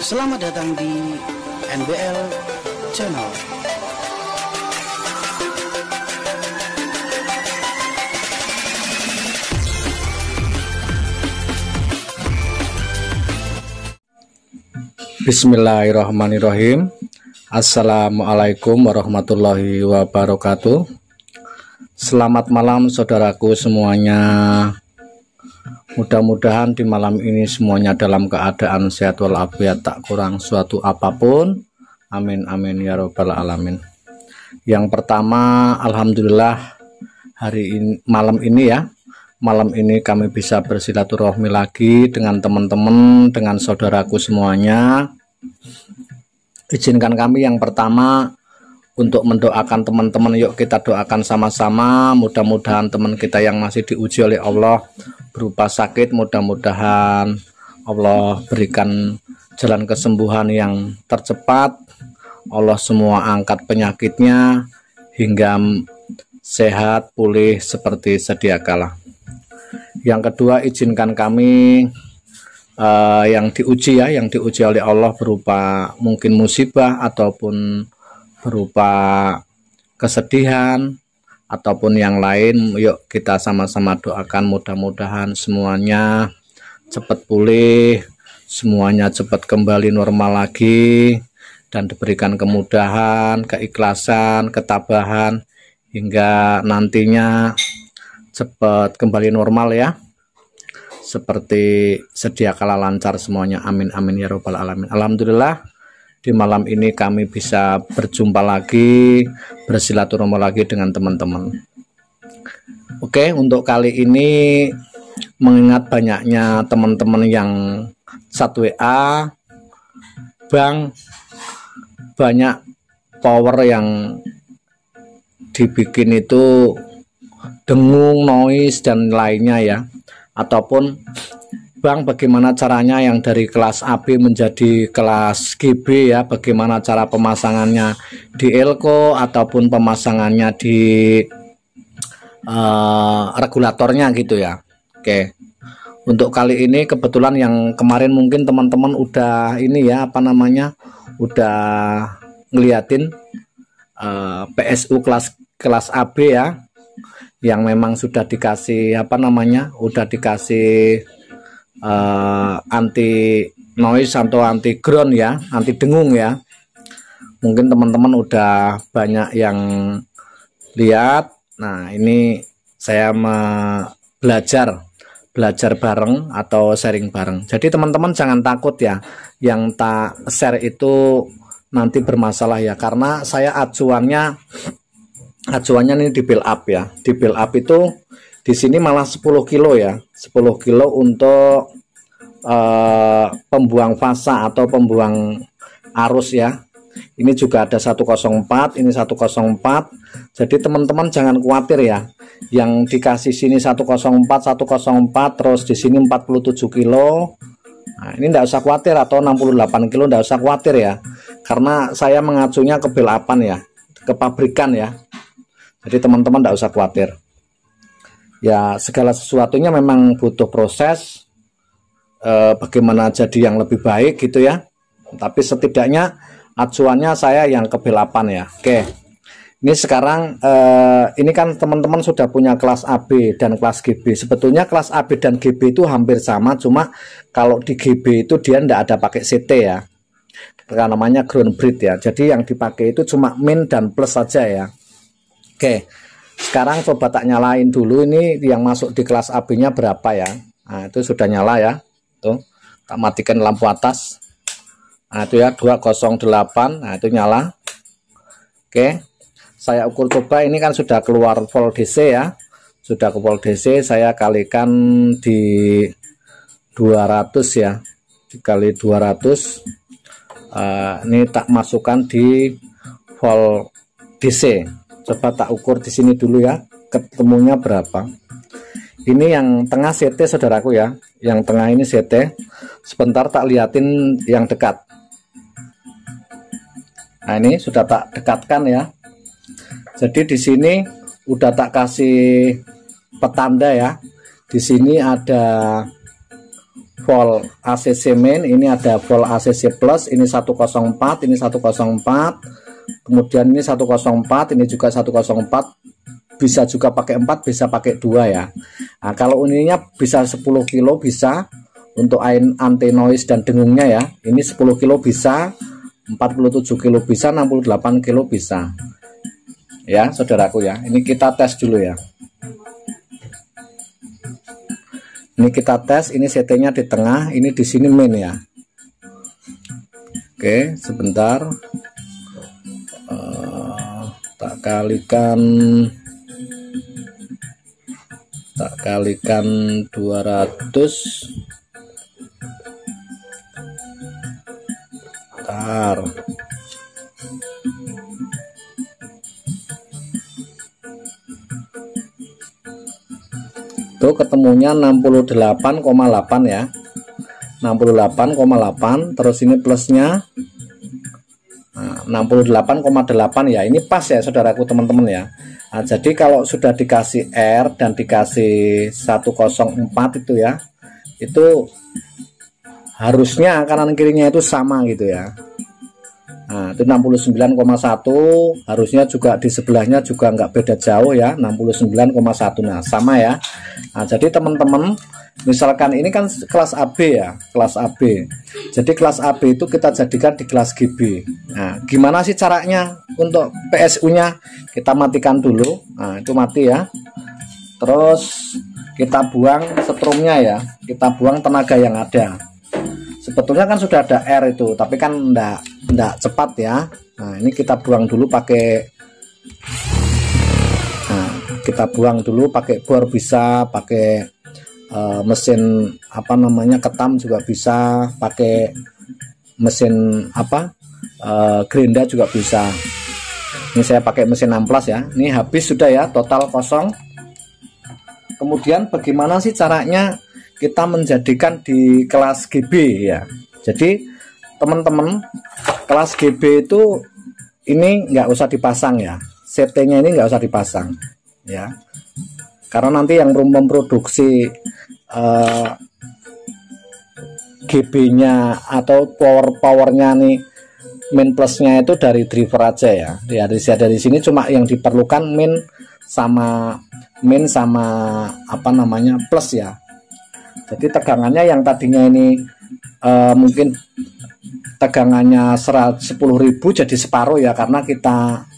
Selamat datang di NBL Channel. Bismillahirrahmanirrahim. Assalamualaikum warahmatullahi wabarakatuh. Selamat malam saudaraku semuanya. Mudah-mudahan di malam ini semuanya dalam keadaan sehat walafiat, tak kurang suatu apapun. Amin amin ya robbal alamin. Yang pertama, alhamdulillah malam ini kami bisa bersilaturahmi lagi dengan teman-teman, dengan saudaraku semuanya. Izinkan kami yang pertama untuk mendoakan teman-teman. Yuk kita doakan sama-sama, mudah-mudahan teman kita yang masih diuji oleh Allah berupa sakit, mudah-mudahan Allah berikan jalan kesembuhan yang tercepat. Allah semua angkat penyakitnya hingga sehat pulih seperti sedia kala. Yang kedua, izinkan kami yang diuji oleh Allah berupa mungkin musibah ataupun berupa kesedihan ataupun yang lain. Yuk kita sama-sama doakan, mudah-mudahan semuanya cepat pulih, semuanya cepat kembali normal lagi, dan diberikan kemudahan, keikhlasan, ketabahan hingga nantinya cepat kembali normal ya, seperti sedia kala, lancar semuanya. Amin amin ya robbal alamin. Alhamdulillah di malam ini kami bisa berjumpa lagi, bersilaturahmi lagi dengan teman-teman. Oke, untuk kali ini mengingat banyaknya teman-teman yang chat WA, Bang, banyak power yang dibikin itu dengung, noise dan lainnya ya. Ataupun Bang, bagaimana caranya yang dari kelas AB menjadi kelas GB ya, bagaimana cara pemasangannya di elko ataupun pemasangannya di regulatornya gitu ya. Oke, untuk kali ini kebetulan yang kemarin mungkin teman-teman udah ini ya, udah ngeliatin PSU kelas AB ya, yang memang sudah dikasih udah dikasih anti noise atau anti ground ya, anti dengung ya. Mungkin teman-teman udah banyak yang lihat. Nah, ini saya belajar bareng atau sharing bareng. Jadi teman-teman jangan takut ya, yang tak share itu nanti bermasalah ya, karena saya acuannya ini di build up ya. Di build up itu di sini malah 10 kilo ya, 10 kilo untuk pembuang fasa atau pembuang arus ya. Ini juga ada 104, ini 104. Jadi teman-teman jangan khawatir ya, yang dikasih sini 104, terus di sini 47 kilo. Nah, ini enggak usah khawatir, atau 68 kilo enggak usah khawatir ya, karena saya mengacunya ke build up-an ya, ke pabrikan ya. Jadi teman-teman enggak usah khawatir. Ya, segala sesuatunya memang butuh proses, bagaimana jadi yang lebih baik gitu ya. Tapi setidaknya acuannya saya yang ke B8 ya. Oke, ini sekarang ini kan teman-teman sudah punya kelas AB dan kelas GB. Sebetulnya kelas AB dan GB itu hampir sama, cuma kalau di GB itu dia tidak ada pakai CT ya, karena namanya ground bridge ya. Jadi yang dipakai itu cuma min dan plus saja ya. Oke, sekarang coba tak nyalain dulu, ini yang masuk di kelas AB nya berapa ya. Nah, itu sudah nyala ya, tuh tak matikan lampu atas. Nah, itu ya 208. Nah, itu nyala. Oke, saya ukur coba, ini kan sudah keluar volt DC ya, sudah ke volt DC. Saya kalikan di 200 ya, dikali 200. Ini tak masukkan di volt DC. Coba tak ukur di sini dulu ya, ketemunya berapa. Ini yang tengah CT saudaraku ya, yang tengah ini CT. Sebentar tak liatin yang dekat. Nah, ini sudah tak dekatkan ya. Jadi di sini udah tak kasih petanda ya. Di sini ada volt ACC main, ini ada volt ACC plus, ini 104, ini 104, kemudian ini 104, ini juga 104, bisa juga pakai 4, bisa pakai 2 ya. Nah, kalau uninya bisa 10 kilo bisa untuk anti noise dan dengungnya ya. Ini 10 kilo bisa, 47 kilo bisa, 68 kilo bisa. Ya, saudaraku ya. Ini kita tes dulu ya. Ini kita tes, ini CT-nya di tengah, ini di sini main ya. Oke, sebentar. Tak kalikan 200. Bentar. Itu ketemunya 68,8 ya. 68,8, terus ini plusnya 68,8 ya. Ini pas ya saudaraku teman-teman ya. Nah, jadi kalau sudah dikasih R dan dikasih 104 itu ya, itu harusnya kanan kirinya itu sama gitu ya. Nah, itu 69,1, harusnya juga di sebelahnya juga nggak beda jauh ya, 69,1. Nah, sama ya. Nah, jadi teman-teman, misalkan ini kan kelas AB ya, kelas AB. Jadi kelas AB itu kita jadikan di kelas GB. Nah, gimana sih caranya untuk PSU-nya? Kita matikan dulu. Nah, itu mati ya. Terus kita buang setrumnya ya. Kita buang tenaga yang ada. Sebetulnya kan sudah ada R itu, tapi kan enggak cepat ya. Nah, ini kita buang dulu pakai, nah, kita buang dulu pakai bor bisa, pakai mesin apa namanya ketam juga bisa, pakai mesin apa gerinda juga bisa. Ini saya pakai mesin amplas ya. Ini habis sudah ya, total kosong. Kemudian bagaimana sih caranya kita menjadikan di kelas GB ya. Jadi teman-teman, kelas GB itu ini nggak usah dipasang ya, CT-nya ini nggak usah dipasang ya, karena nanti yang memproduksi GB-nya atau powernya nih, min plusnya itu dari driver aja ya. Dari sini cuma yang diperlukan min sama apa namanya plus ya. Jadi tegangannya yang tadinya ini mungkin tegangannya 10.000 jadi separuh ya, karena kita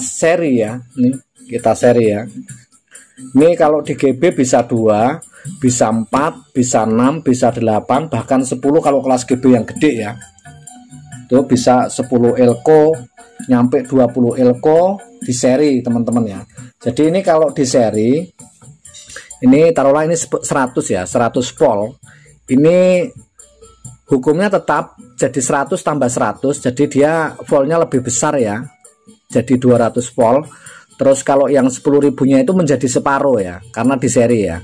seri ya. Nih kita seri ya. Ini kalau di GB bisa 2, bisa 4, bisa 6, bisa 8, bahkan 10 kalau kelas GB yang gede ya. Itu bisa 10 elko nyampe 20 elko di seri teman-teman ya. Jadi ini kalau di seri, ini taruhlah ini 100 ya, 100 volt. Ini hukumnya tetap jadi 100 tambah 100, jadi dia voltnya lebih besar ya, jadi 200 volt. Terus kalau yang 10.000-nya itu menjadi separuh ya, karena di seri ya.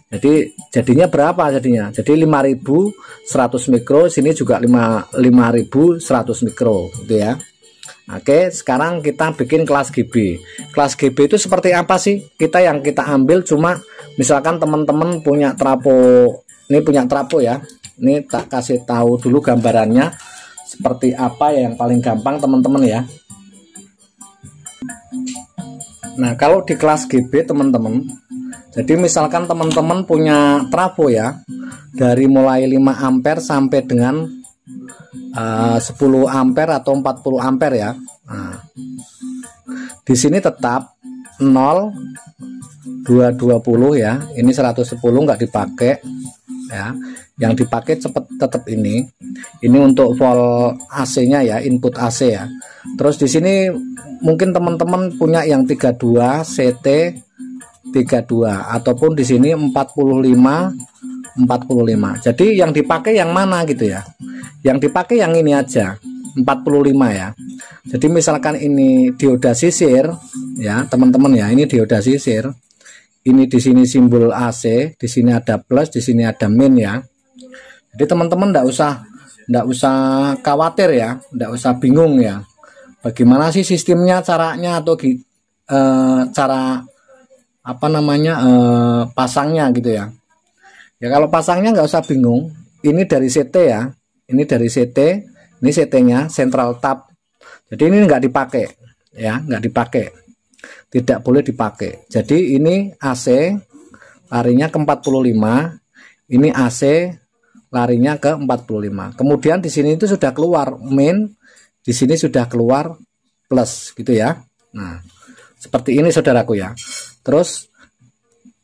Jadi jadinya berapa jadinya? Jadi 5.100 mikro, sini juga 5.100 mikro gitu ya. Oke, sekarang kita bikin kelas GB. Kelas GB itu seperti apa sih? Yang kita ambil cuma misalkan teman-teman punya trapo, ini punya trapo ya. Ini tak kasih tahu dulu gambarannya seperti apa ya, yang paling gampang teman-teman ya. Nah, kalau di kelas GB teman-teman, jadi misalkan teman-teman punya trafo ya, dari mulai 5 ampere sampai dengan 10 ampere atau 40 ampere ya. Nah, di sini tetap 0, 220 ya. Ini 110 nggak dipakai ya. Yang dipakai tetap ini. Ini untuk volt AC-nya ya, input AC ya. Terus di sini mungkin teman-teman punya yang 32 CT 32 ataupun di sini 45. Jadi yang dipakai yang mana gitu ya. Yang dipakai yang ini aja, 45 ya. Jadi misalkan ini dioda sisir ya, teman-teman ya, ini dioda sisir. Ini di sini simbol AC, di sini ada plus, di sini ada min ya. Jadi teman-teman enggak usah khawatir ya, enggak usah bingung ya. Bagaimana sih sistemnya, caranya atau cara apa namanya pasangnya gitu ya. Ya kalau pasangnya nggak usah bingung. Ini dari CT ya. Ini dari CT. Ini CT-nya central tap. Jadi ini nggak dipakai, ya, nggak dipakai. Tidak boleh dipakai. Jadi ini AC larinya ke 45. Ini AC larinya ke 45. Kemudian di sini itu sudah keluar main, di sini sudah keluar plus gitu ya. Nah, seperti ini saudaraku ya. Terus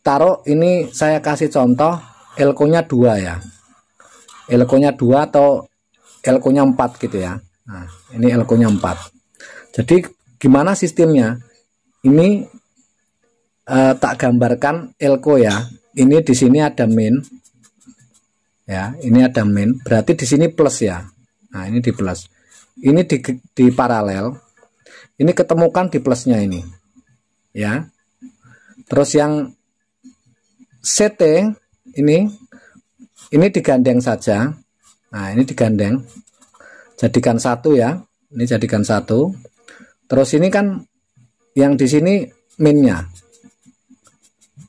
taruh ini, saya kasih contoh elko-nya 2 ya. Elko-nya 2 atau elko-nya 4 gitu ya. Nah, ini elko-nya 4. Jadi gimana sistemnya? Ini tak gambarkan elko ya. Ini di sini ada min. Ya, ini ada min. Berarti di sini plus ya. Nah, ini di plus. Ini di paralel. Ini ketemukan di plusnya ini. Ya. Terus yang CT ini digandeng saja. Nah, ini digandeng. Jadikan satu ya. Ini jadikan satu. Terus ini kan yang di sini minnya.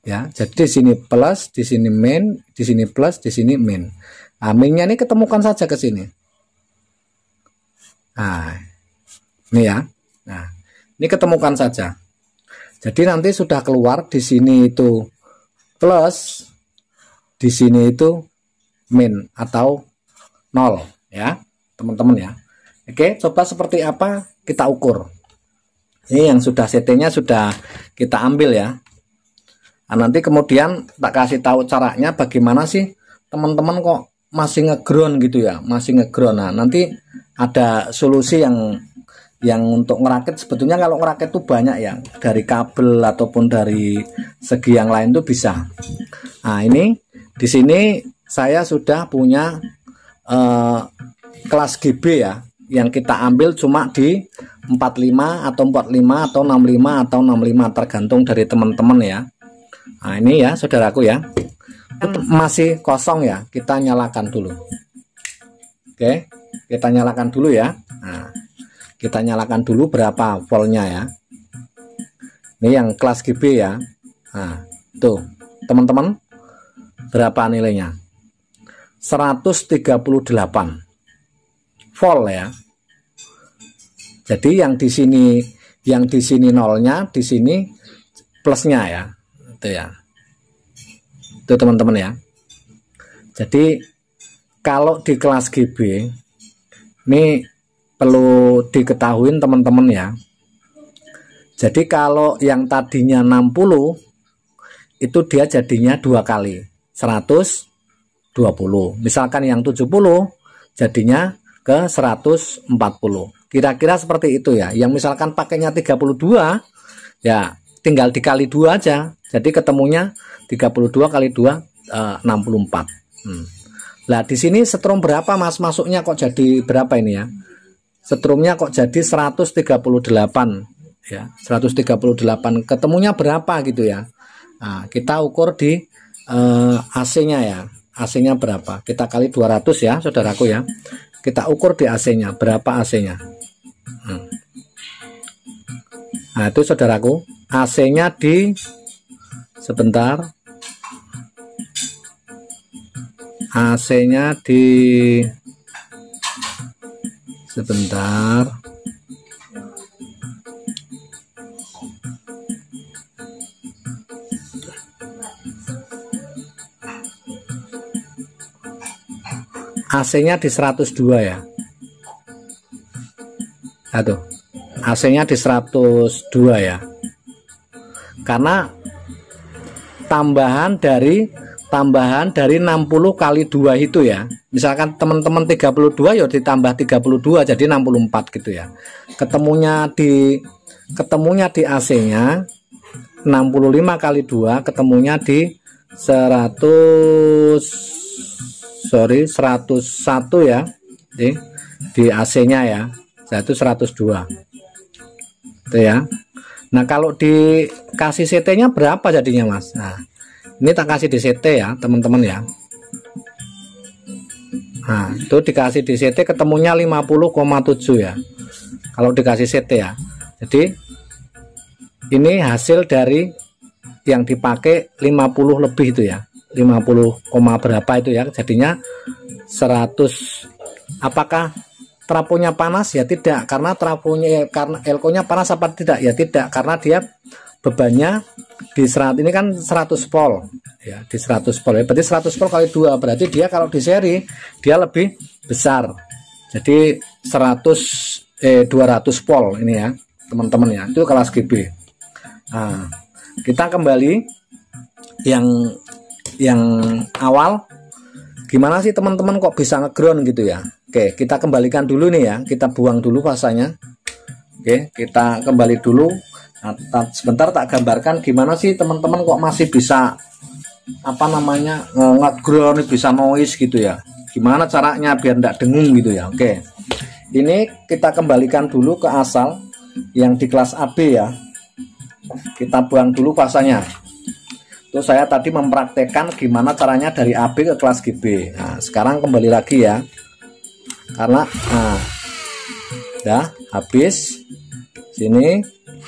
Ya, jadi di sini plus, di sini min, di sini plus, di sini min. Nah, minnya ini ketemukan saja ke sini. Nah, ini ya. Nah, ini ketemukan saja. Jadi nanti sudah keluar di sini itu plus, di sini itu min atau 0 ya, teman-teman ya. Oke, coba seperti apa kita ukur. Ini yang sudah CT-nya sudah kita ambil ya. Nah, nanti kemudian tak kasih tahu caranya bagaimana sih teman-teman kok masih ngeground gitu ya, masih ngeground. Nah, nanti ada solusi yang untuk ngerakit. Sebetulnya kalau ngerakit tuh banyak ya, dari kabel ataupun dari segi yang lain tuh bisa. Nah, ini di sini saya sudah punya kelas GB ya, yang kita ambil cuma di 45 atau 45 atau 65 atau 65 tergantung dari teman-teman ya. Nah, ini ya saudaraku ya, masih kosong ya, kita nyalakan dulu. Oke, kita nyalakan dulu ya. Nah, kita nyalakan dulu berapa voltnya ya. Ini yang kelas GB ya. Nah, tuh teman-teman, berapa nilainya? 138 volt ya. Jadi yang di sini nolnya, di sini plusnya ya. Itu ya. Itu teman-teman ya. Jadi kalau di kelas GB ini perlu diketahui teman-teman ya. Jadi kalau yang tadinya 60 itu dia jadinya 2 kali 120. Misalkan yang 70 jadinya ke 140. Kira-kira seperti itu ya. Yang misalkan pakainya 32 ya tinggal dikali 2 aja. Jadi ketemunya 32 kali 2 64. Lah di sini setrum berapa Mas? Masuknya kok jadi berapa ini ya? Setrumnya kok jadi 138 ya. 138 ketemunya berapa gitu ya. Nah, kita ukur di AC-nya ya. AC-nya berapa? Kita kali 200 ya, saudaraku ya. Kita ukur di AC-nya berapa AC-nya. Nah, itu saudaraku, AC-nya di sebentar. AC-nya di sebentar. AC-nya di 102 ya. Aduh, AC-nya di 102 ya. Karena tambahan dari 60 kali 2 itu ya. Misalkan teman-teman 32 ya ditambah 32 jadi 64 gitu ya. Ketemunya di AC-nya 65 kali 2 ketemunya di 101 ya. Di AC-nya ya. Itu 102. Itu ya. Nah, kalau dikasih CT-nya berapa jadinya, Mas? Nah, ini tak kasih di CT ya, teman-teman ya. Nah, itu dikasih di CT ketemunya 50,7 ya. Kalau dikasih CT ya. Jadi ini hasil dari yang dipakai 50 lebih itu ya. berapa itu ya, jadinya 100. Apakah trafonya panas? Ya tidak, karena trafonya, karena elko-nya panas apa tidak? Ya tidak, karena dia bebannya di ini kan 100 volt ya, di 100 volt ya, berarti 100 volt kali 2, berarti dia kalau di seri dia lebih besar, jadi 200 volt ini ya teman-teman ya, itu kelas GB. Nah, kita kembali yang awal, gimana sih teman-teman kok bisa ngeground gitu ya. Oke, kita kembalikan dulu nih ya, kita buang dulu fasanya. Oke, kita kembali dulu. Nah, sebentar tak gambarkan gimana sih teman-teman kok masih bisa apa namanya ngeground, bisa noise gitu ya, gimana caranya biar tidak dengung gitu ya. Oke, ini kita kembalikan dulu ke asal yang di kelas AB ya, kita buang dulu fasanya. Itu saya tadi mempraktekkan gimana caranya dari AB ke kelas GB. Nah, sekarang kembali lagi ya, karena udah habis sini,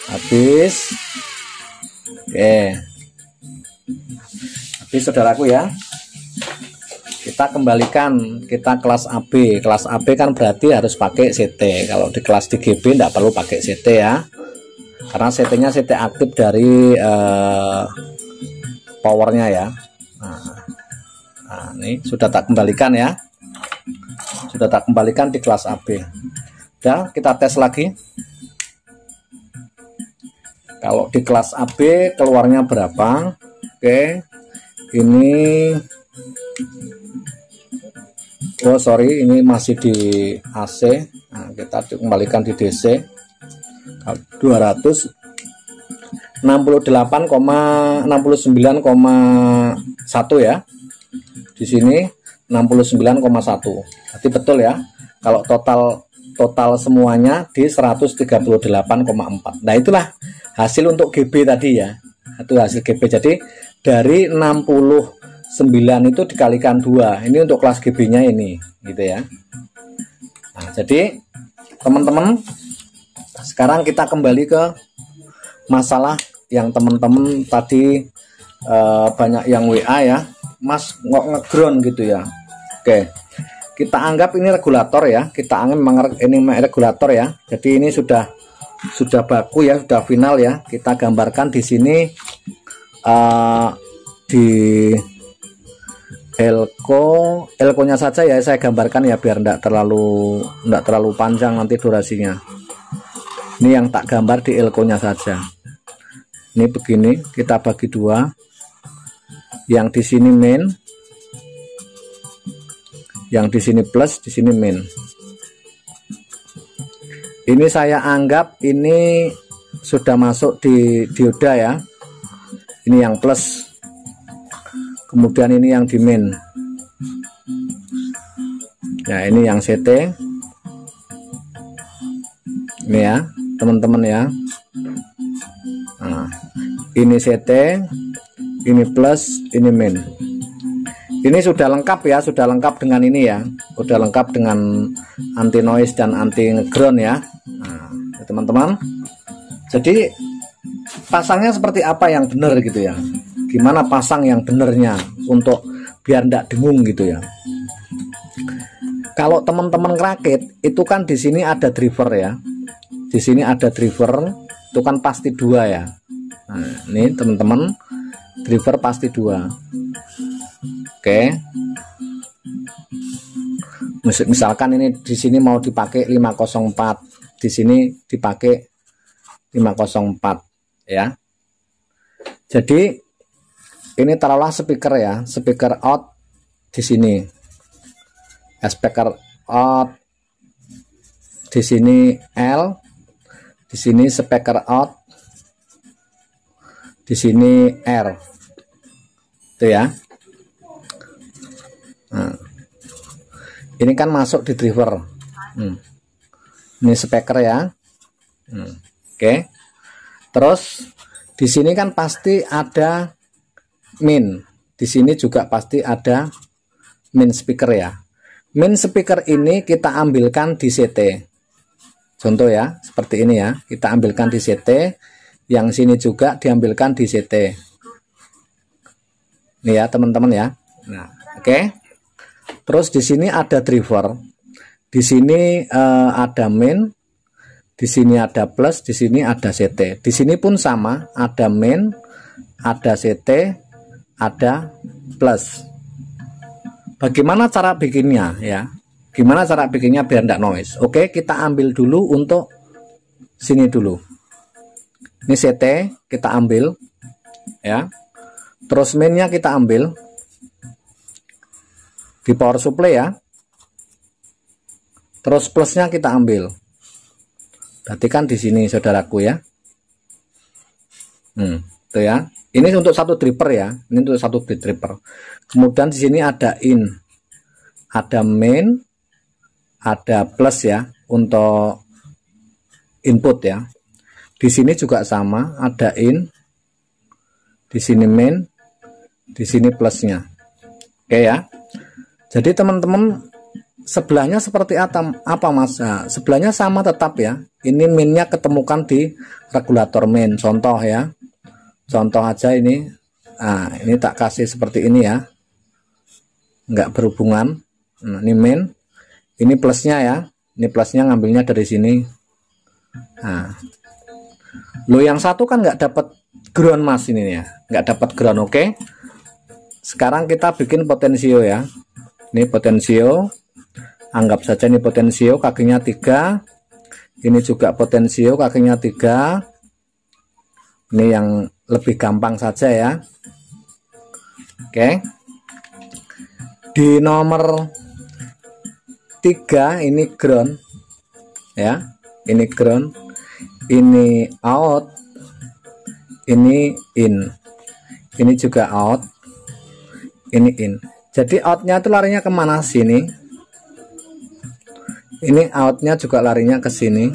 habis. Oke, habis saudaraku ya, kita kembalikan, kita kelas AB. Kelas AB kan berarti harus pakai CT. Kalau di kelas di GB tidak perlu pakai CT ya, karena CT nya CT aktif dari powernya ya. Nah, ini sudah tak kembalikan ya, sudah tak kembalikan di kelas AB. Udah, kita tes lagi. Kalau di kelas AB keluarnya berapa? Oke, ini sorry, ini masih di AC. Nah, kita kembalikan di DC 268,69,1 ya. Di sini 69,1. Berarti betul ya. Kalau total semuanya di 138,4. Nah, itulah hasil untuk GB tadi ya. Itu hasil GB. Jadi dari 69 itu dikalikan 2. Ini untuk kelas GB-nya ini, gitu ya. Nah, jadi teman-teman, sekarang kita kembali ke masalah yang teman-teman tadi banyak yang WA ya, Mas nggak ngeground gitu ya. Oke, kita anggap ini regulator ya, kita anggap ini regulator ya. Jadi ini sudah baku ya, sudah final ya. Kita gambarkan di sini di elko-nya saja ya, saya gambarkan ya biar enggak terlalu panjang nanti durasinya. Ini yang tak gambar di elko-nya saja. Ini begini, kita bagi dua. Yang di sini main, yang di sini plus, di sini min. Ini saya anggap ini sudah masuk di dioda ya. Ini yang plus, kemudian ini yang di min. Ya, ini yang CT. Ini ya teman-teman ya. Nah, ini CT, ini plus, ini min. Ini sudah lengkap ya, sudah lengkap dengan ini ya, sudah lengkap dengan anti noise dan anti ground ya. Nah, teman-teman, jadi pasangnya seperti apa yang benar gitu ya, gimana pasang yang benernya untuk biar tidak dengung gitu ya. Kalau teman-teman ngerakit itu kan di sini ada driver ya, di sini ada driver, itu kan pasti 2 ya. Nah, ini teman-teman, driver pasti 2. Oke, misalkan ini di sini mau dipakai 504, di sini dipakai 504 ya. Jadi ini taruhlah speaker ya, speaker out di sini, speaker out di sini L, di sini speaker out, di sini R, itu ya. Nah, ini kan masuk di driver. Ini speaker ya. Oke. Terus di sini kan pasti ada min. Di sini juga pasti ada min speaker ya. Min speaker ini kita ambilkan di CT. Contoh ya, seperti ini ya. Kita ambilkan di CT. Yang sini juga diambilkan di CT. Nih ya teman-teman ya. Nah, oke. Terus di sini ada driver. Di sini ada main. Di sini ada plus, di sini ada CT. Di sini pun sama, ada main, ada CT, ada plus. Bagaimana cara bikinnya ya? Gimana cara bikinnya biar tidak noise? Oke, kita ambil dulu untuk sini dulu. Ini CT kita ambil ya. Terus mainnya kita ambil di power supply ya. Terus plusnya kita ambil. Berarti kan di sini saudaraku ya. Itu ya. Ini untuk satu dripper ya. Ini untuk satu dripper. Kemudian di sini ada in, ada main, ada plus ya untuk input ya. Di sini juga sama, ada in, di sini main, di sini plusnya. Oke ya. Jadi teman-teman, sebelahnya seperti apa mas? Nah, sebelahnya sama tetap ya. Ini minnya ketemukan di regulator main. Contoh ya. Contoh aja ini. Nah, ini tak kasih seperti ini ya. Nggak berhubungan. Nah, ini main. Ini plusnya ya. Ini plusnya ngambilnya dari sini. Nah. Lo yang satu kan nggak dapat ground mas ini ya. Nggak dapat ground. Oke. Sekarang kita bikin potensio ya. Ini potensio. Anggap saja ini potensio kakinya 3, ini juga potensio kakinya 3. Ini yang lebih gampang saja ya. Oke. Di nomor 3 ini ground ya, ini ground, ini out, ini in, ini juga out, ini in. Jadi outnya itu larinya kemana? Sini. Ini outnya juga larinya ke sini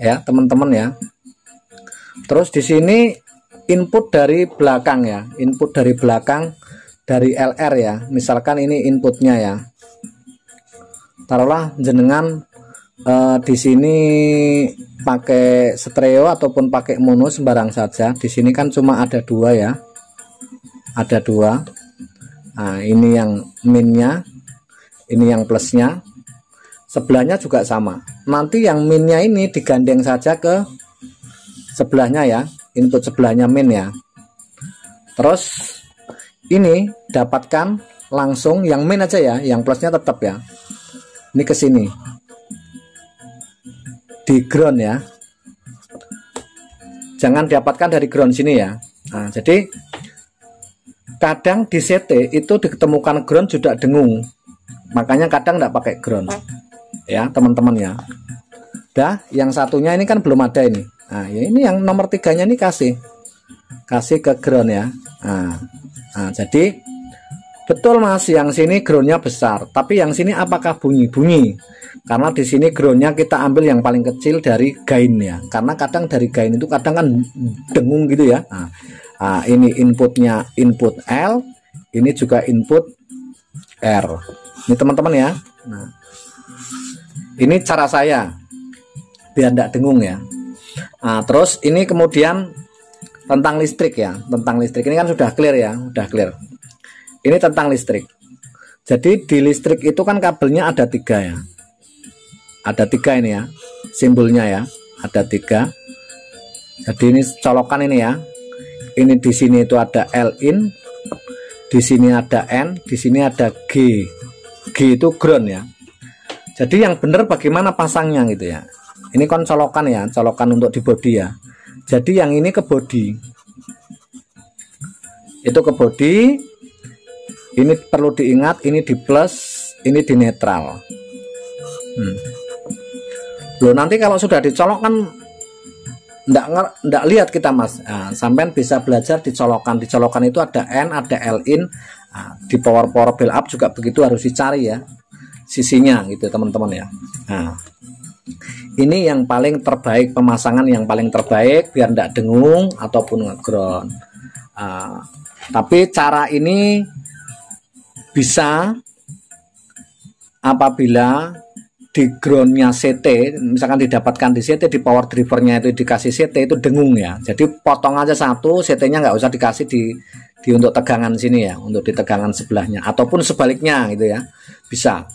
ya teman-teman ya. Terus di sini input dari belakang ya, input dari belakang dari LR ya. Misalkan ini inputnya ya. Taruhlah jenengan di sini pakai stereo ataupun pakai mono sembarang saja. Di sini kan cuma ada 2 ya, ada 2. Nah ini yang minnya, ini yang plusnya. Sebelahnya juga sama. Nanti yang minnya ini digandeng saja ke sebelahnya ya, input sebelahnya min ya. Terus ini dapatkan langsung yang min aja ya, yang plusnya tetap ya. Ini ke sini di ground ya. Jangan dapatkan dari ground sini ya. Nah, jadi kadang di CT itu ditemukan ground juga dengung. Makanya kadang tidak pakai ground ya teman-teman ya. Dah yang satunya ini kan belum ada ini. Nah ya ini yang nomor 3-nya ini kasih ke ground ya. Nah, jadi betul mas, yang sini groundnya besar, tapi yang sini apakah bunyi karena di sini groundnya kita ambil yang paling kecil dari gain ya, karena kadang dari gain itu kadang kan dengung gitu ya. Nah, ini inputnya input L, ini juga input R. Ini teman-teman ya. Nah, ini cara saya biar tidak dengung ya. Nah, terus ini kemudian tentang listrik ya, tentang listrik ini kan sudah clear ya, udah clear. Ini tentang listrik. Jadi di listrik itu kan kabelnya ada 3 ya, ada 3 ini ya, simbolnya ya, ada 3. Jadi ini colokan ini ya. Ini di sini itu ada L in, di sini ada N, di sini ada G. G itu ground ya. Jadi yang benar bagaimana pasangnya gitu ya. Ini kan colokan ya, colokan untuk di body ya. Jadi yang ini ke body, itu ke body. Ini perlu diingat, ini di plus, ini di netral. Loh nanti kalau sudah dicolok kan enggak lihat kita mas. Nah, sampean bisa belajar dicolokan. Dicolokan itu ada N, ada L in. Nah, di power build up juga begitu, harus dicari ya sisinya gitu teman-teman ya. Nah, ini yang paling terbaik, pemasangan yang paling terbaik biar tidak dengung ataupun ngeground. Tapi cara ini bisa apabila di groundnya CT, misalkan didapatkan di CT, di power drivernya itu dikasih CT itu dengung ya. Jadi potong aja satu, CT nya nggak usah dikasih di di untuk tegangan sini ya, untuk di tegangan sebelahnya ataupun sebaliknya gitu ya, bisa.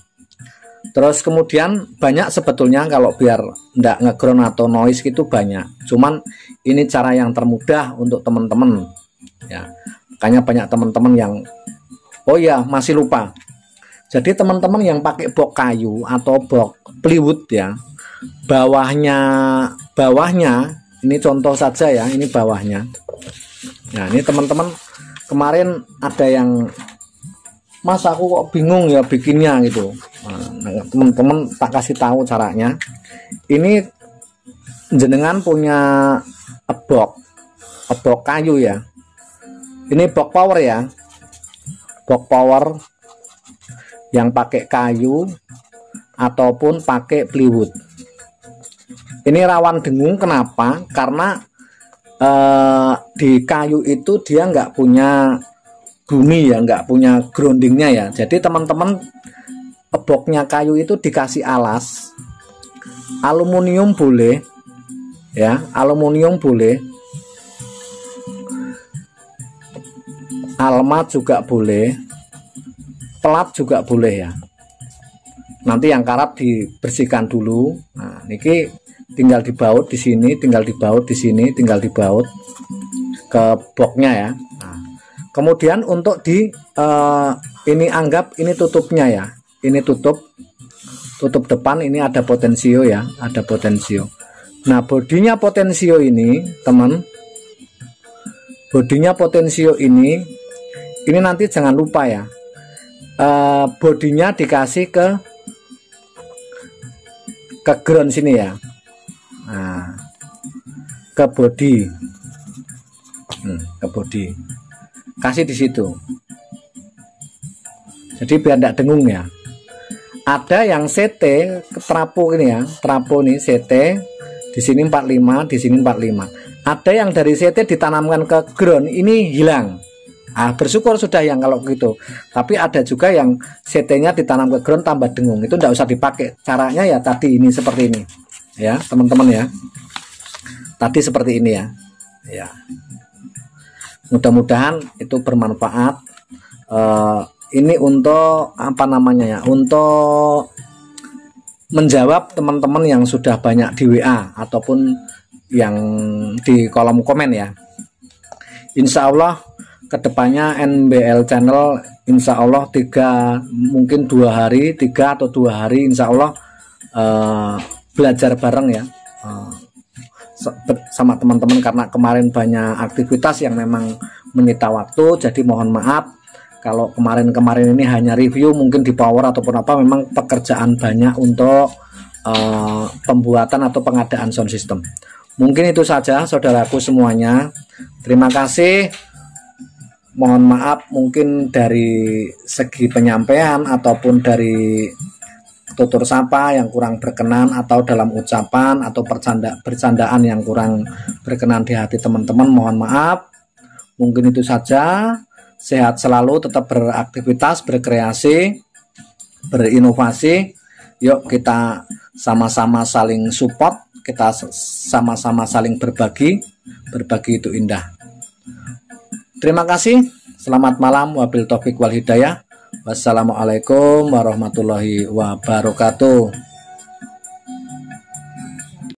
Terus kemudian banyak sebetulnya kalau biar nggak ngeground atau noise gitu banyak, cuman ini cara yang termudah untuk teman-teman ya. Makanya banyak teman-teman yang oh ya masih lupa. Jadi teman-teman yang pakai box kayu atau box plywood ya, bawahnya ini contoh saja ya, ini bawahnya. Nah ini teman-teman kemarin ada yang Mas aku kok bingung ya bikinnya gitu. Nah, teman-teman tak kasih tahu caranya. Ini jenengan punya box kayu ya. Ini box power ya. Box power yang pakai kayu ataupun pakai plywood. Ini rawan dengung kenapa? Karena di kayu itu dia nggak punya bumi ya, nggak punya groundingnya ya. Jadi teman-teman boxnya kayu itu dikasih alas aluminium boleh ya, aluminium boleh, almat juga boleh, pelat juga boleh ya. Nanti yang karat dibersihkan dulu. Nah niki tinggal dibaut di sini, tinggal dibaut di sini, tinggal dibaut ke boxnya ya. Nah, kemudian untuk di ini anggap ini tutupnya ya, ini tutup depan, ini ada potensio ya, ada potensio. Nah bodinya potensio ini teman, bodinya potensio ini nanti jangan lupa ya, bodinya dikasih ke ground sini ya. Nah ke body, ke body kasih di situ. Jadi biar tidak dengung ya. Ada yang CT trapo ini ya, trapo nih CT di sini 45, di sini 45. Ada yang dari CT ditanamkan ke ground ini hilang. Ah bersyukur sudah yang kalau gitu. Tapi ada juga yang CT-nya ditanam ke ground tambah dengung. Itu tidak usah dipakai. Caranya ya tadi ini seperti ini. Ya teman-teman ya. Tadi seperti ini ya. Ya. Mudah-mudahan itu bermanfaat. Ini untuk apa namanya ya, untuk menjawab teman-teman yang sudah banyak di WA ataupun yang di kolom komen ya. Insya Allah kedepannya NBL channel insya Allah 3 mungkin 2 hari 3 atau 2 hari insya Allah belajar bareng ya sama teman-teman, karena kemarin banyak aktivitas yang memang menyita waktu. Jadi mohon maaf kalau kemarin ini hanya review mungkin di power ataupun apa, memang pekerjaan banyak untuk pembuatan atau pengadaan sound system. Mungkin itu saja saudaraku semuanya. Terima kasih. Mohon maaf mungkin dari segi penyampaian ataupun dari tutur sapa yang kurang berkenan, atau dalam ucapan atau bercandaan yang kurang berkenan di hati teman-teman, mohon maaf. Mungkin itu saja. Sehat selalu, tetap beraktivitas, berkreasi, berinovasi. Yuk kita sama-sama saling support, kita sama-sama saling berbagi. Berbagi itu indah. Terima kasih. Selamat malam. Wabil taufik wal hidayah. Wassalamualaikum warahmatullahi wabarakatuh.